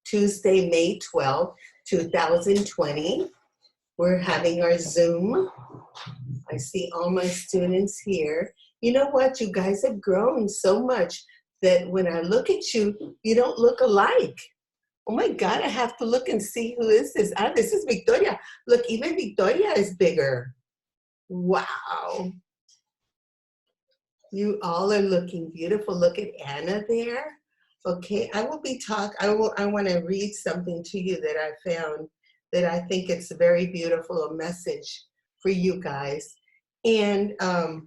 Tuesday, May 12th, 2020. We're having our Zoom. I see all my students here. You know what? You guys have grown so much that when I look at you, you don't look alike. Oh my God, I have to look and see who is this. Ah, this is Victoria. Look, even Victoria is bigger. Wow. You all are looking beautiful. Look at Anna there. Okay, I want to read something to you that I found that I think it's very beautiful, a message for you guys. And I'm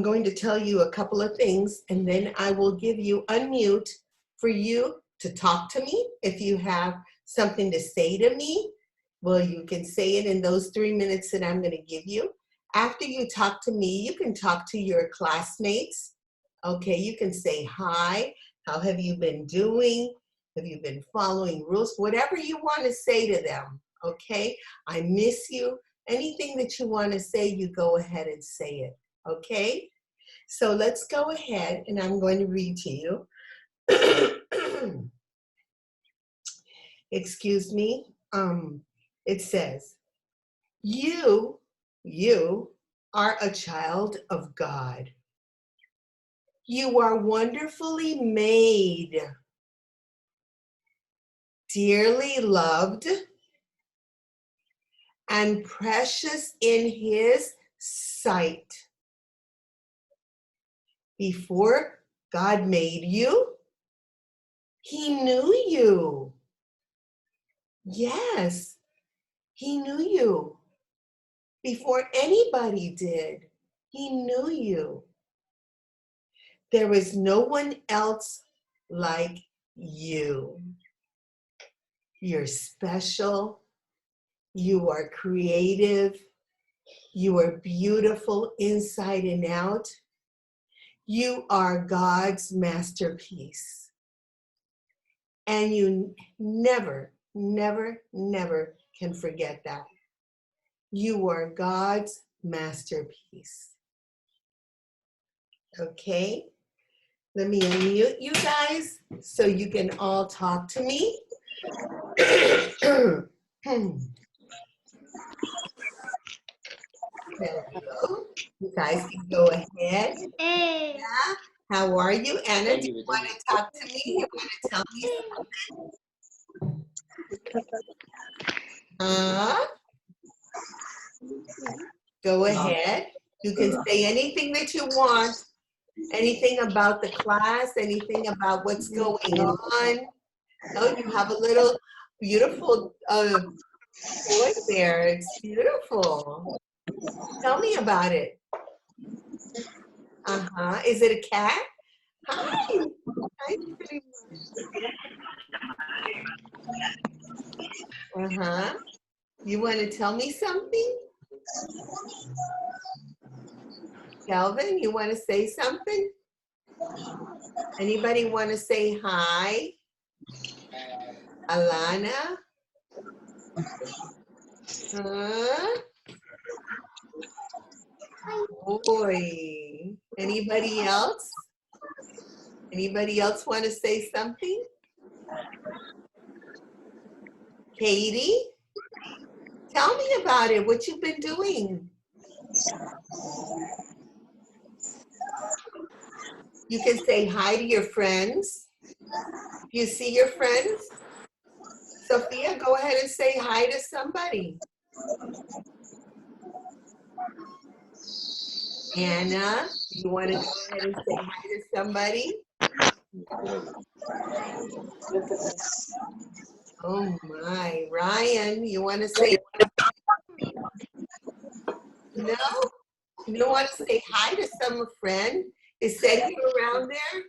going to tell you a couple of things, and then I will give you unmute for you to talk to me. If you have something to say to me, well, you can say it in those 3 minutes that I'm going to give you. After you talk to me, you can talk to your classmates. Okay, you can say hi. How have you been doing? Have you been following rules? Whatever you want to say to them. Okay, I miss you. Anything that you want to say, you go ahead and say it. Okay, so let's go ahead and I'm going to read to you. Excuse me. It says, you are a child of God. You are wonderfully made, dearly loved, and precious in His sight. Before God made you, He knew you. Yes, He knew you. Before anybody did, He knew you. There is no one else like you. You're special. You are creative. You are beautiful inside and out. You are God's masterpiece. And you never, never, never can forget that. You are God's masterpiece. Okay? Let me unmute you guys so you can all talk to me. There we go. You guys can go ahead. Hey. Yeah. How are you, Anna? Do you want to talk to me? You want to tell me something? Go ahead. You can say anything that you want. Anything about the class, anything about what's going on. Oh, you have a little beautiful toy there. It's beautiful. Tell me about it. Is it a cat? Hi. Hi, pretty much. You want to tell me something? Kelvin, you want to say something? Anybody want to say hi? Alana? Boy. Anybody else? Anybody else want to say something? Katie? Tell me about it, what you've been doing. You can say hi to your friends. You see your friends? Sophia, go ahead and say hi to somebody. Anna, you want to go ahead and say hi to somebody? Oh my. Ryan, you want to say no? You don't want to say hi to some friend? Is Sergio around there?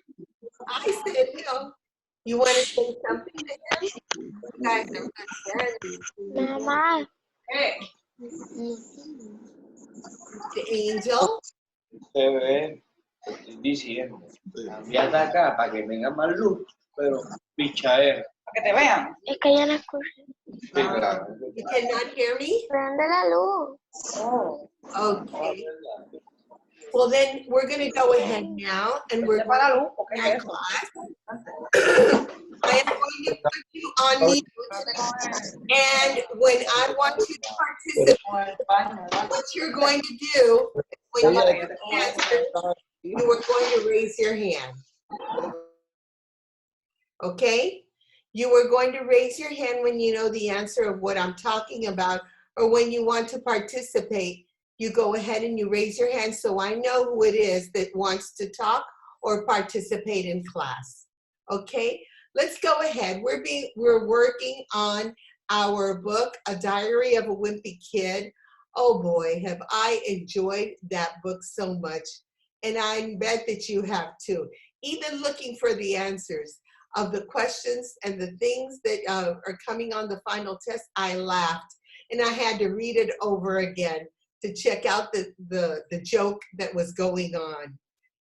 Hi, Sergio. You want to say something to him? You guys are good friends. Mama. Hey. The angel. Estoy diciendo, cambiate acá para que tenga más luz, pero pichadera. Para que te vean. Es que ya la escuché. Sí, claro. You cannot hear me? Prende la luz. Oh. Okay. Well, then we're going to go ahead now and we're going Para luz, porque to es our eso. class. I am going to put you on mute. And when I want you to participate, what you're going to do is when you answer, you are going to raise your hand. Okay? You are going to raise your hand when you know the answer of what I'm talking about, or when you want to participate, you go ahead and you raise your hand so I know who it is that wants to talk or participate in class. Okay? Let's go ahead. We're working on our book, A Diary of a Wimpy Kid. Oh boy, have I enjoyed that book so much. And I bet that you have too. Even looking for the answers of the questions and the things that are coming on the final test, I laughed. And I had to read it over again to check out the joke that was going on.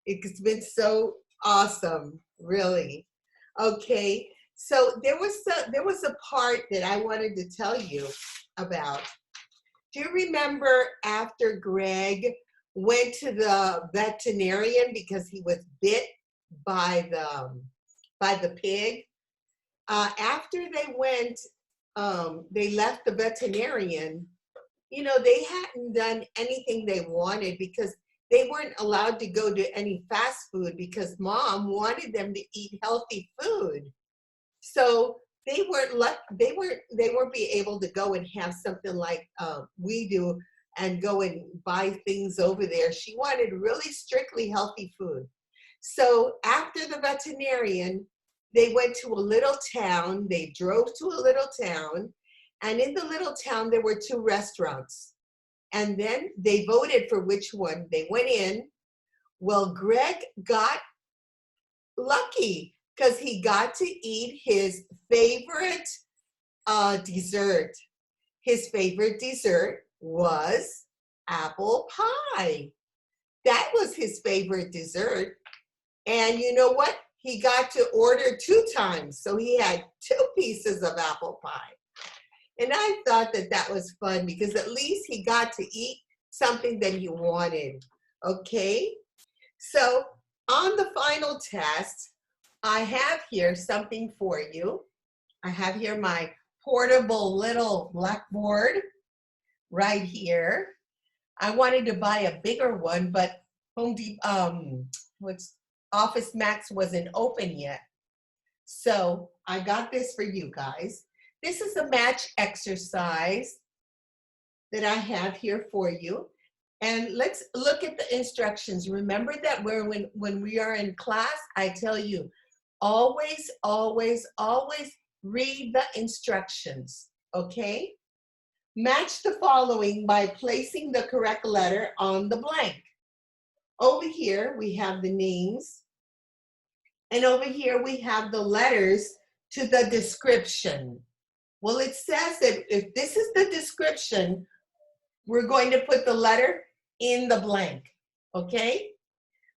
It's been so awesome, really. Okay, so there was a part that I wanted to tell you about. Do you remember after Greg went to the veterinarian because he was bit by the pig? After they went, they left the veterinarian. You know, they hadn't done anything they wanted because they weren't allowed to go to any fast food because mom wanted them to eat healthy food. So they weren't be able to go and have something like we do and go and buy things over there. She wanted really strictly healthy food. So after the veterinarian, they went to a little town. They drove to a little town, and in the little town there were 2 restaurants. And then they voted for which one. They went in. Well, Greg got lucky because he got to eat his favorite dessert. His favorite dessert was apple pie. That was his favorite dessert. And you know what? He got to order 2 times. So he had 2 pieces of apple pie. And I thought that that was fun because at least he got to eat something that he wanted. Okay? So on the final test, I have here something for you. I have here my portable little blackboard right here. I wanted to buy a bigger one, but Office Max wasn't open yet. So I got this for you guys. This is a match exercise that I have here for you. And let's look at the instructions. Remember that when we are in class, I tell you, always, always, always read the instructions, okay? Match the following by placing the correct letter on the blank. Over here, we have the names. And over here, we have the letters to the description. Well, it says that if this is the description, we're going to put the letter in the blank, okay?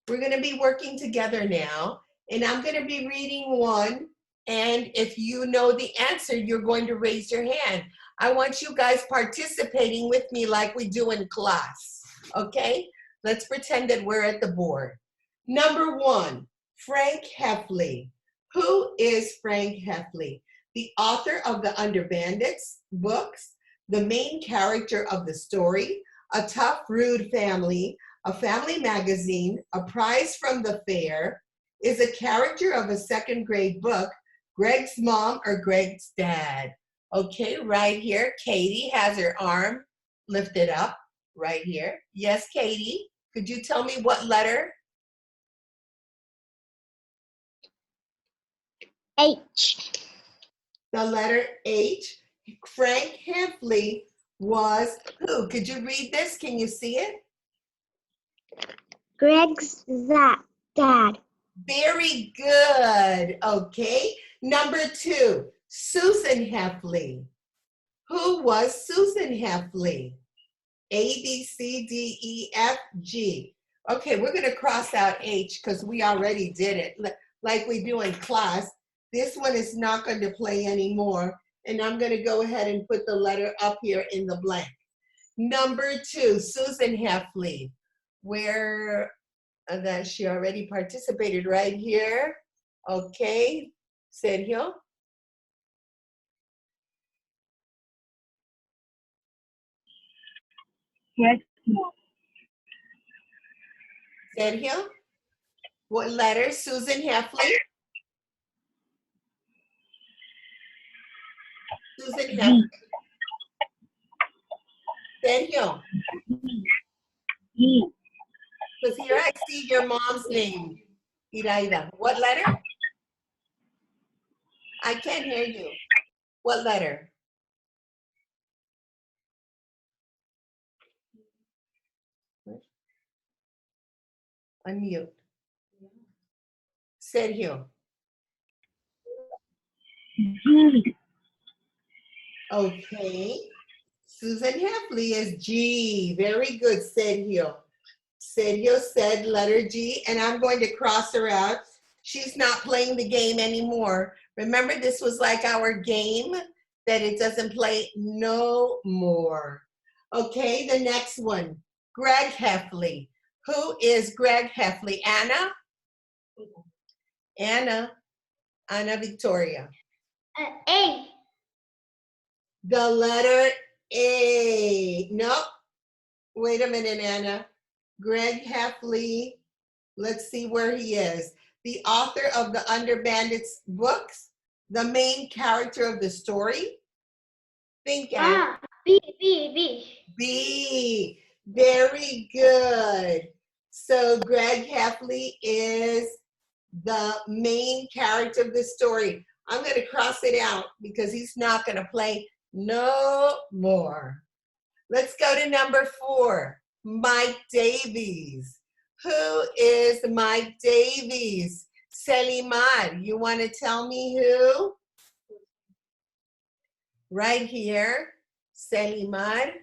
We're going to be working together now, and I'm going to be reading one, and if you know the answer, you're going to raise your hand. I want you guys participating with me like we do in class, okay? Let's pretend that we're at the board. Number 1, Frank Heffley. Who is Frank Heffley? The author of the Under Bandits books, the main character of the story, A Tough, Rude Family, a family magazine, a prize from the fair, is a character of a 2nd grade book, Greg's mom or Greg's dad. Okay, right here, Katie has her arm lifted up right here. Yes, Katie, could you tell me what letter? H. The letter H. Frank Heffley was who? Could you read this? Can you see it? Greg's dad. Very good. Okay. Number 2, Susan Heffley. Who was Susan Heffley? A, B, C, D, E, F, G. Okay, we're going to cross out H because we already did it like we do in class. This one is not going to play anymore. And I'm going to go ahead and put the letter up here in the blank. Number 2, Susan Heffley. where that she already participated right here. Okay, Sergio. Yes, Mom. Sergio, what letter? Susan Heffley. Susan Heffley. Sergio, E. because here I see your mom's name, Iraida. What letter? I can't hear you. What letter? Unmute. Sergio. G. Okay. Susan Heffley is G. Very good, Sergio. Sergio said letter G, and I'm going to cross her out. She's not playing the game anymore. Remember, this was like our game that it doesn't play no more. Okay, the next one, Greg Heffley. Who is Greg Heffley? Anna? Anna Victoria. A. The letter A. Nope. Wait a minute, Anna. Greg Heffley. Let's see where he is. The author of the Under Bandits books, the main character of the story. Think, Anna. B. B. Very good. So Greg Heffley is the main character of the story. I'm going to cross it out because he's not going to play no more. Let's go to number 4, Mike Davies. Who is Mike Davies? Selimar, you want to tell me who? Right here, Selimar.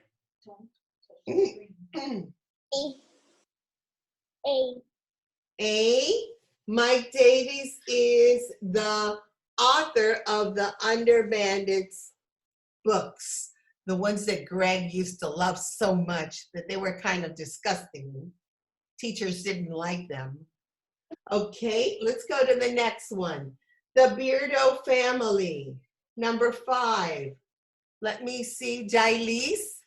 A. Mike Davies is the author of the Under Bandits books, the ones that Greg used to love so much that they were kind of disgusting. Teachers didn't like them. Okay, let's go to the next one. The Beardo family, number 5. Let me see, Jailise.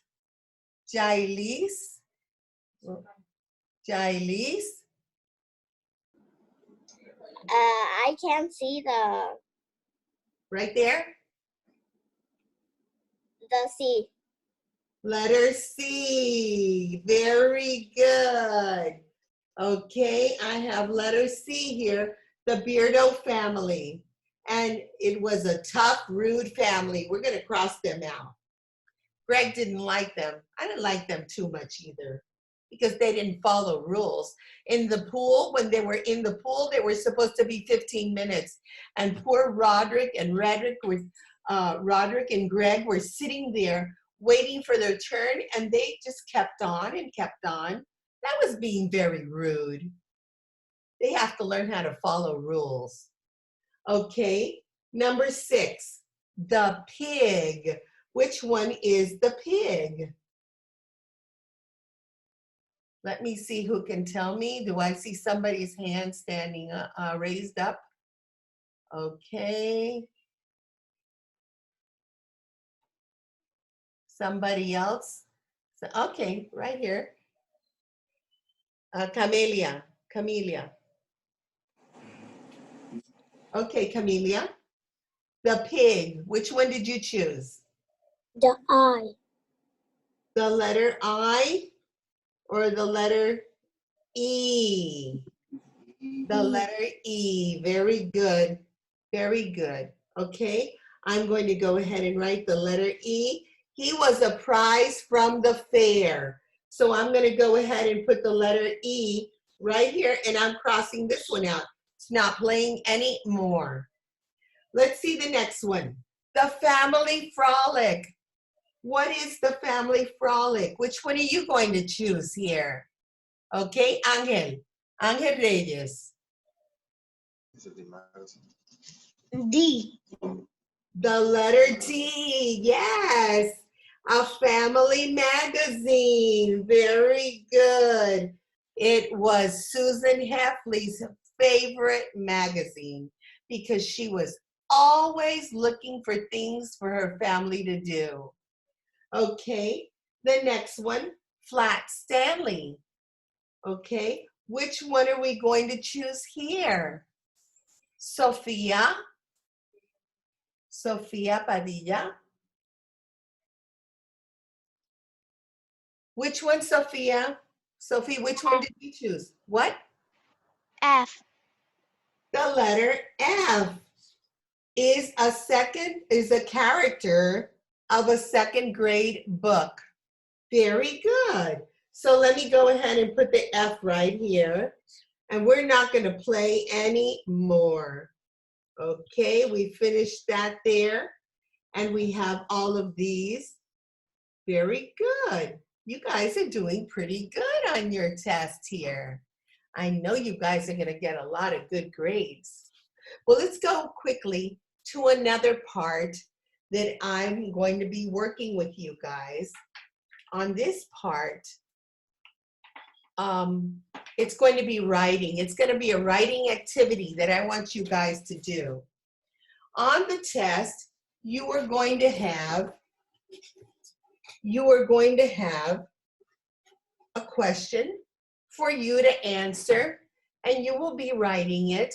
I can't see the Right there. C. Letter C. Very good. Okay, I have letter C here, the Beardo family. And it was a tough, rude family. We're going to cross them out. Greg didn't like them. I didn't like them too much either because they didn't follow rules. In the pool, when they were in the pool, they were supposed to be 15 minutes. And poor Roderick and Greg were sitting there waiting for their turn, and they just kept on and kept on. That was being very rude. They have to learn how to follow rules. Okay, number 6, the pig. Which one is the pig? Let me see who can tell me. Do I see somebody's hand standing raised up? Okay. Somebody else? Okay, right here. Camelia. Okay, Camelia. The pig. Which one did you choose? The I. The letter I or the letter E? The letter E. Very good. Very good. Okay, I'm going to go ahead and write the letter E. He was a prize from the fair. So I'm going to go ahead and put the letter E right here, and I'm crossing this one out. It's not playing anymore. Let's see the next one. The family frolic. What is the family frolic? Which one are you going to choose here? Okay, Angel Reyes. D. The letter D, yes. A family magazine, very good. It was Susan Heffley's favorite magazine because she was always looking for things for her family to do. Okay, the next one, Flat Stanley. Okay, which one are we going to choose here? Sofia Padilla. Which one, Sophia? Sophie, which one did you choose? What? F. The letter F is a character of a second grade book. Very good. So let me go ahead and put the F right here. And we're not going to play any more. Okay, we finished that there. And we have all of these. Very good. You guys are doing pretty good on your test here. I know you guys are going to get a lot of good grades. Well, let's go quickly to another part that I'm going to be working with you guys. On this part, it's going to be writing. It's going to be a writing activity that I want you guys to do. On the test, you are going to have a question for you to answer, and you will be writing it.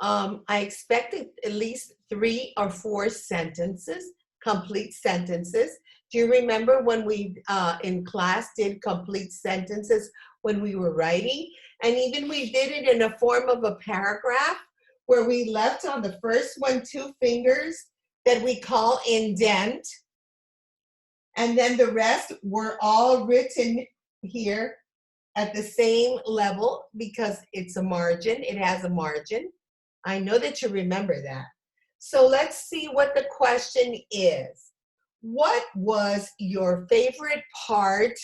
I expect at least 3 or 4 sentences, complete sentences. Do you remember when we in class did complete sentences when we were writing? And even we did it in a form of a paragraph where we left on the first one 2 fingers that we call indent. And then the rest were all written here at the same level because it's a margin. It has a margin. I know that you remember that. So let's see what the question is. What was your favorite part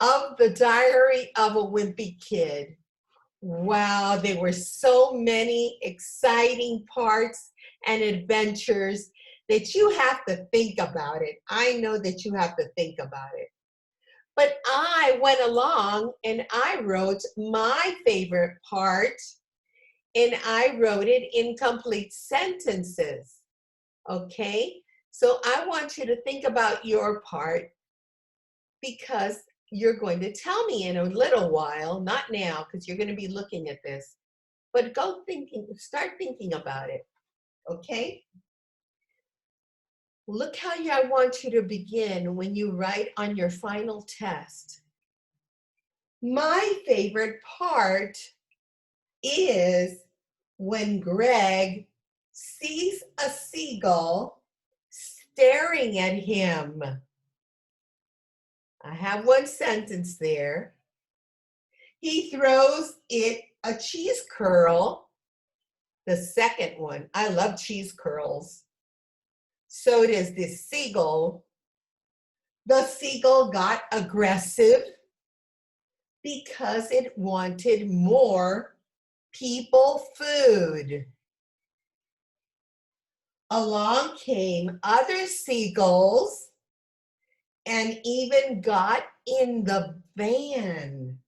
of the Diary of a Wimpy Kid? Wow, there were so many exciting parts and adventures that you have to think about it. I know that you have to think about it. But I went along and I wrote my favorite part, and I wrote it in complete sentences. Okay? So I want you to think about your part because you're going to tell me in a little while, not now because you're going to be looking at this, but start thinking about it. Okay? Look how I want you to begin when you write on your final test. My favorite part is when Greg sees a seagull staring at him. I have one sentence there. He throws it a cheese curl. The second one, I love cheese curls. So does this seagull. The seagull got aggressive because it wanted more people food. Along came other seagulls and even got in the van.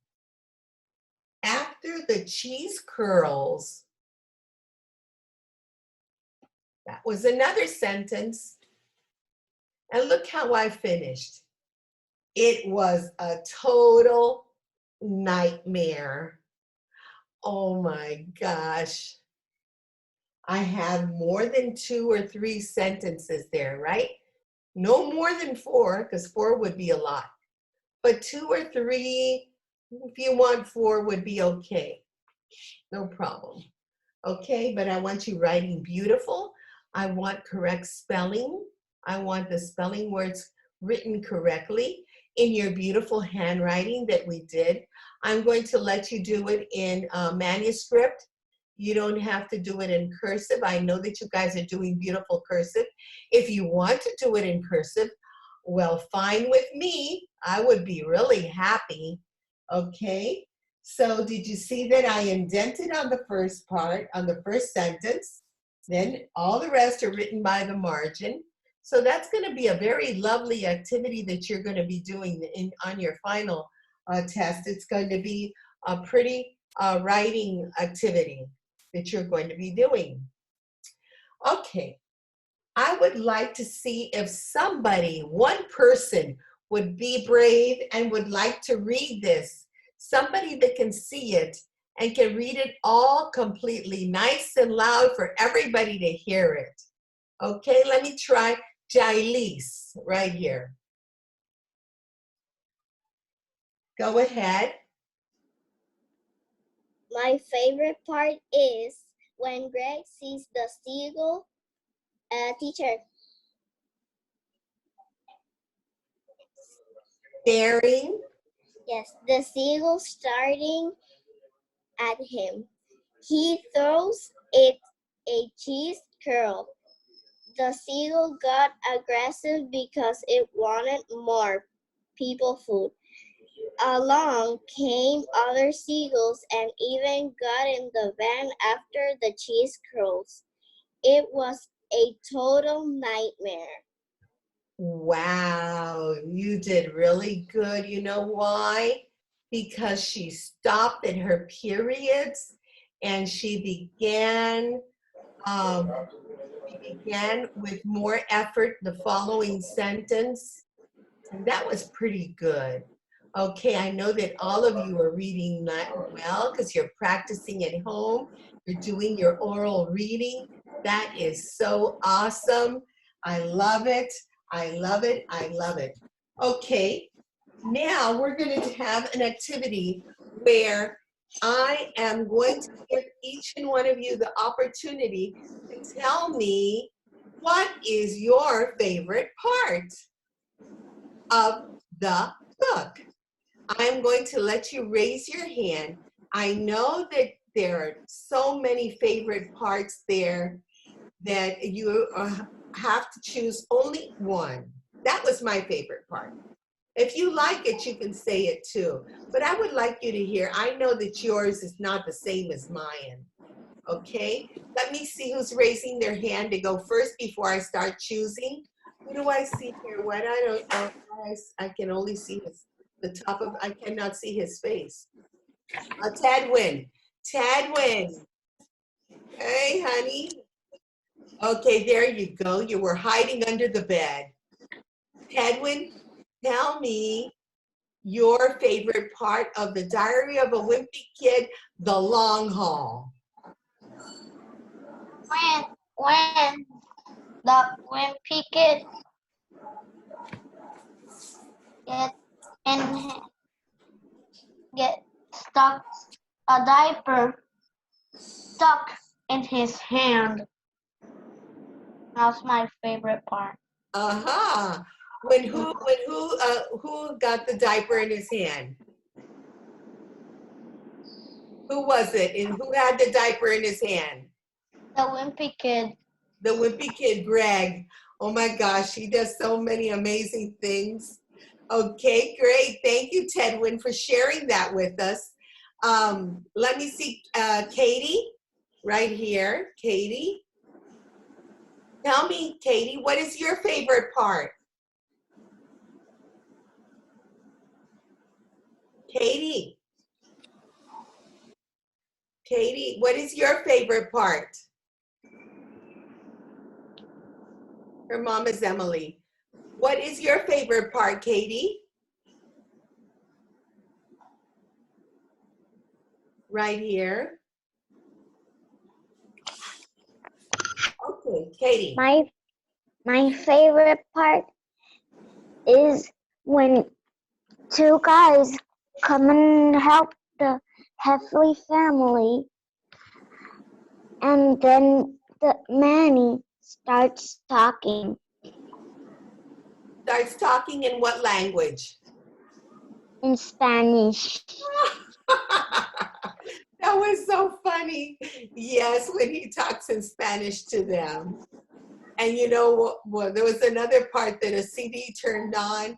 After the cheese curls, that was another sentence. And look how I finished. It was a total nightmare. Oh my gosh. I have more than 2 or 3 sentences there, right? No more than 4, because 4 would be a lot. But 2 or 3, if you want 4, would be okay. No problem. Okay, but I want you writing beautiful. I want correct spelling. I want the spelling words written correctly in your beautiful handwriting that we did. I'm going to let you do it in manuscript. You don't have to do it in cursive. I know that you guys are doing beautiful cursive. If you want to do it in cursive, well, fine with me. I would be really happy. Okay, so did you see that I indented on the first part, on the first sentence? Then all the rest are written by the margin. So that's going to be a very lovely activity that you're going to be doing on your final test. It's going to be a pretty writing activity that you're going to be doing. Okay, I would like to see if somebody, one person, would be brave and would like to read this. Somebody that can see it and can read it all completely nice and loud for everybody to hear it. Okay, let me try Jailise right here. Go ahead. My favorite part is when Greg sees the seagull teacher. Staring. Yes, the seagull starting at him. He throws it a cheese curl. The seagull got aggressive because it wanted more people food. Along came other seagulls and even got in the van after the cheese curls. It was a total nightmare. Wow, you did really good. You know why? Because she stopped at her periods and she began with more effort the following sentence. And that was pretty good. Okay, I know that all of you are reading that well because you're practicing at home. You're doing your oral reading. That is so awesome. I love it. I love it. I love it. Okay, now we're going to have an activity where I am going to give each and one of you the opportunity to tell me what is your favorite part of the book. I'm going to let you raise your hand. I know that there are so many favorite parts there that you have to choose only one. That was my favorite part. If you like it, you can say it too. But I would like you to hear, I know that yours is not the same as mine. Okay? Let me see who's raising their hand to go first before I start choosing. Who do I see here? What I can only see the top of, I cannot see his face. Tadwin. Tadwin. Hey, honey. Okay, there you go. You were hiding under the bed. Tadwin, tell me your favorite part of the Diary of a Wimpy Kid, The Long Haul. When the Wimpy Kid get in get stuck a diaper stuck in his hand. That's my favorite part. Uh-huh. Who got the diaper in his hand? Who was it? And who had the diaper in his hand? The Wimpy Kid. The Wimpy Kid, Greg. Oh my gosh, he does so many amazing things. Okay, great. Thank you, Tedwin, for sharing that with us. Let me see, Katie, right here. Katie. Tell me, Katie, what is your favorite part? Katie. Katie, what is your favorite part? Her mom is Emily. What is your favorite part, Katie? Right here. Okay, Katie. My favorite part is when two guys come and help the Heffley family, and then Manny starts talking Starts talking in what language? in Spanish. That was so funny. Yes, when he talks in Spanish to them. And you know what, there was another part that a CD turned on.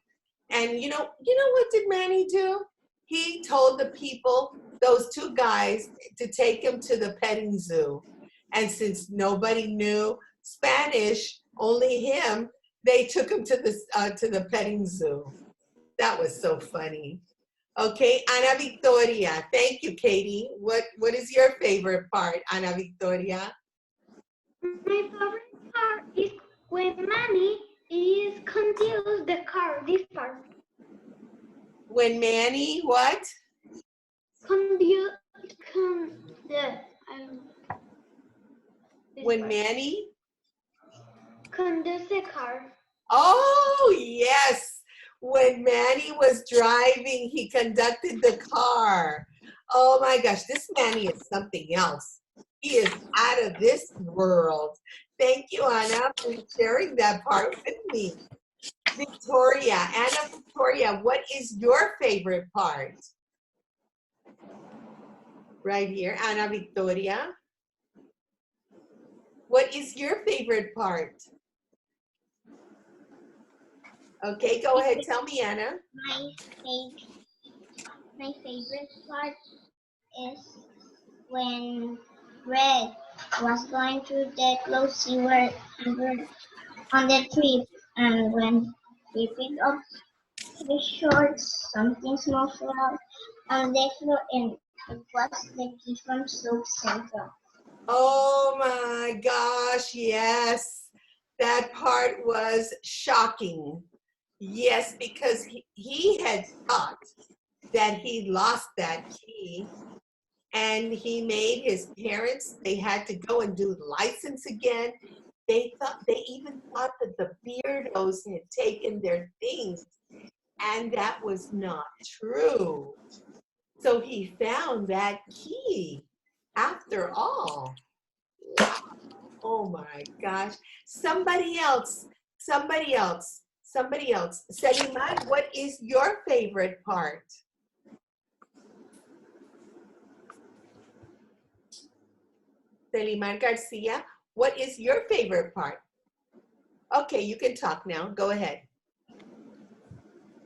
And you know what did Manny do? He told the people, those two guys, to take him to the petting zoo. And since nobody knew Spanish, only him, they took him to the petting zoo. That was so funny. Okay, Ana Victoria. Thank you, Katie. What is your favorite part, Ana Victoria? My favorite part is when Manny is confused the car. This part. When Manny, what? Confused. The this When part. Manny? Conduce the car. Oh, yes. When Manny was driving, he conducted the car. Oh my gosh, this Manny is something else. He is out of this world. Thank you, Anna, for sharing that part with me. Victoria, Anna Victoria, what is your favorite part? Right here, Ana Victoria. What is your favorite part? Okay, go ahead. Tell me, Anna. My favorite part is when Red was going through the clothes he were on the trip, and when he picked up his shorts, something small fell out on the floor, and it was the key from Soap Central. Oh my gosh, yes. That part was shocking. Yes, because he had thought that he lost that key, and he made his parents, they had to go and do license again. They even thought that the Beardos had taken their things, and that was not true. So he found that key after all. Wow. Oh my gosh. Somebody else. Seliman, what is your favorite part? Seliman Garcia, what is your favorite part? Okay, you can talk now. Go ahead.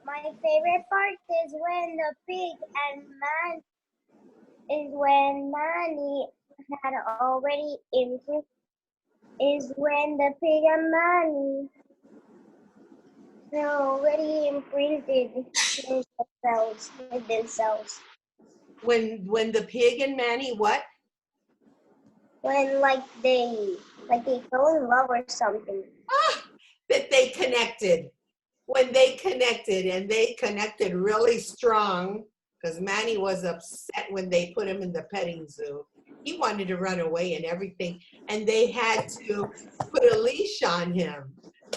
My favorite part is when the pig and man is when Manny had already improved. Is when the pig and Manny had already imprinted themselves. When the pig and Manny what? When they fell in love or something. That they connected. When they connected, and they connected really strong, because Manny was upset when they put him in the petting zoo. He wanted to run away and everything, and they had to put a leash on him.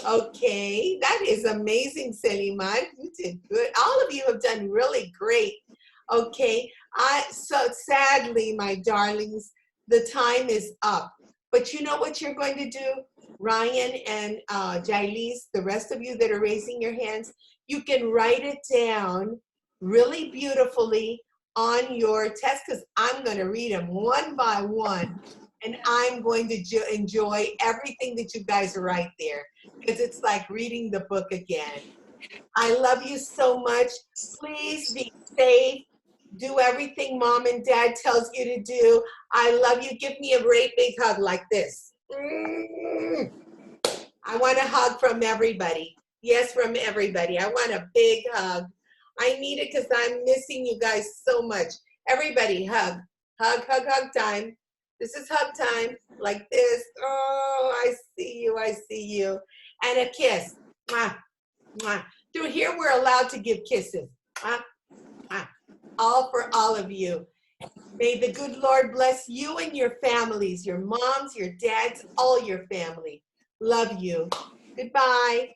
Okay, that is amazing, Seliman. You did good. All of you have done really great. Okay, so sadly, my darlings, the time is up. But you know what you're going to do? Ryan and Jailis, the rest of you that are raising your hands, you can write it down really beautifully on your test, because I'm going to read them one by one, and I'm going to enjoy everything that you guys write there, because it's like reading the book again. I love you so much. Please be safe. Do everything mom and dad tells you to do. I love you. Give me a great big hug like this. I want a hug from everybody. Yes, from everybody. I want a big hug. I need it because I'm missing you guys so much. Everybody hug. Hug, hug, hug time. This is hug time. Like this. Oh, I see you. I see you. And a kiss. Mwah, mwah. Through here, we're allowed to give kisses. Mwah, mwah. All for all of you. May the good Lord bless you and your families, your moms, your dads, all your family. Love you. Goodbye.